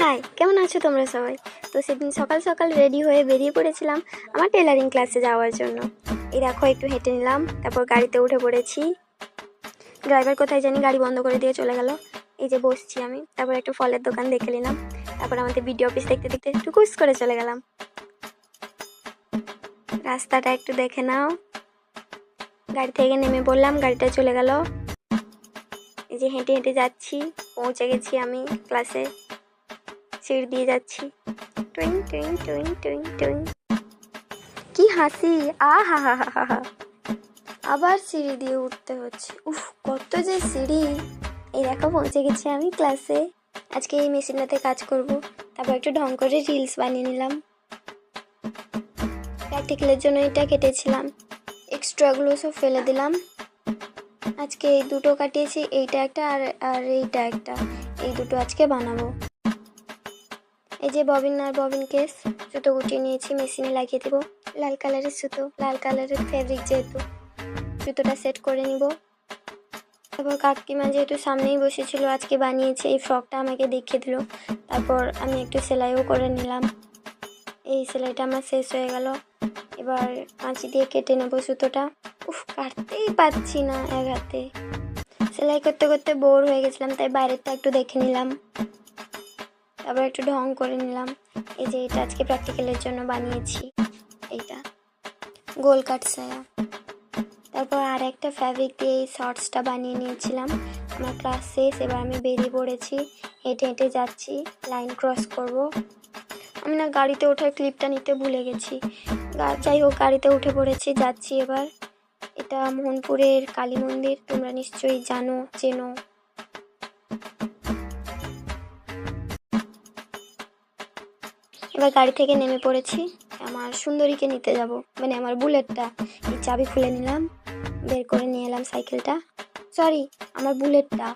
High, কেমন আছো তোমরা সবাই? তো সেদিন সকাল সকাল রেডি হয়ে বেরিয়ে পড়েছিলাম আমার টেলারিং ক্লাসে যাওয়ার জন্য। এই দেখো একটু হেঁটে নিলাম, তারপর গাড়িতে উঠে পড়েছি। ড্রাইভার কোথায় জানি গাড়ি বন্ধ করে দিয়ে চলে গেল। এই যে বসছি আমি, তারপর একটু ফলের দোকান দেখে নিলাম, তারপর আমাদের বিডিও অফিস দেখতে দেখতে একটু কুইজ করে চলে গেলাম। রাস্তাটা একটু দেখে নাও। গাড়ি থেকে নেমে পড়লাম, গাড়িটা চলে গেল। এই যে হেঁটে হেঁটে যাচ্ছি, পৌঁছে গেছি আমি ক্লাসে। সিঁড়ি দিয়ে যাচ্ছি, টুইং টুইং টুইং টুইং টুইং। কি হাসি! হা হা হা হা। আবার সিঁড়ি দিয়ে উঠতে হচ্ছে। উফ, কত যে সিঁড়ি! এই দেখো পৌঁছে গেছি আমি ক্লাসে। আজকে এই মেশিনটাতে কাজ করব, তারপর একটু ঢং করে রিলস বানিয়ে নিলাম। প্র্যাকটিক্যালের জন্য এটা কেটেছিলাম, এক্সট্রাগুলো সব ফেলে দিলাম। আজকে এই দুটো কাটিয়েছি, এইটা একটা আর এইটা একটা, এই দুটো আজকে বানাবো। এই যে ববিন আর ববিন কেস, সুতো গুটিয়ে নিয়েছি, মেশিনে লাগিয়ে দেবো। লাল কালারের সুতো, লাল কালারের ফেব্রিক, যেহেতু সুতোটা সেট করে নিব। তারপর কাকিমা যেহেতু সামনেই বসেছিল, আজকে বানিয়েছে এই ফ্রকটা, আমাকে দেখিয়ে দিল। তারপর আমি একটু সেলাইও করে নিলাম। এই সেলাইটা আমার শেষ হয়ে গেল। এবার কাঁচি দিয়ে কেটে নেবো সুতোটা। উফ, কাটতেই পারছি না এক হাতে। সেলাই করতে করতে বোর হয়ে গেছিলাম, তাই বাইরেরটা একটু দেখে নিলাম, তারপর একটু ঢং করে নিলাম। এই যে এটা আজকে প্র্যাকটিক্যালের জন্য বানিয়েছি, এইটা গোল কাট সায়া। তারপর আর একটা ফ্যাব্রিক দিয়ে এই শর্টসটা বানিয়ে নিয়েছিলাম। আমার ক্লাস শেষ, এবার আমি বেরিয়ে পড়েছি, হেঁটে হেঁটে যাচ্ছি, লাইন ক্রস করব। আমি না গাড়িতে ওঠার ক্লিপটা নিতে ভুলে গেছি। যাই হোক, গাড়িতে উঠে পড়েছি, যাচ্ছি এবার। এটা মোহনপুরের কালী মন্দির, তোমরা নিশ্চয়ই জানো, চেনো। এবার গাড়ি থেকে নেমে পড়েছি, আমার সুন্দরীকে নিতে যাব, মানে আমার বুলেটটা। এই চাবি খুলে নিলাম, বের করে নিয়ে এলাম সাইকেলটা, সরি আমার বুলেটটা।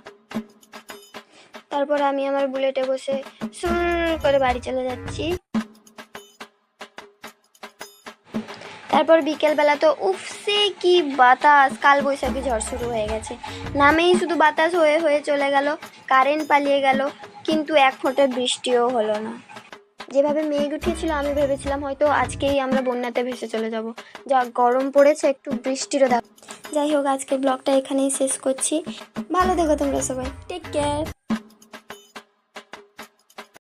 তারপর আমি আমার বুলেটে বসে সুর করে বাড়ি চলে যাচ্ছি। তারপর বিকেলবেলা তো উফসে কি বাতাস, কালবৈশাখী ঝড় শুরু হয়ে গেছে। নামেই শুধু বাতাস হয়ে হয়ে চলে গেল, কারেন্ট পালিয়ে গেল, কিন্তু এক ফোঁটা বৃষ্টিও হলো না। যেভাবে মেঘ উঠেছিল, আমি ভেবেছিলাম হয়তো আজকেই আমরা বন্যাতে ভেসে চলে যাব। যা গরম পড়েছে, একটু বৃষ্টিরও দেখ। যাই হোক, আজকের ব্লগটা এখানেই শেষ করছি। ভালো থেকো তোমরা সবাই, টেক কেয়ার।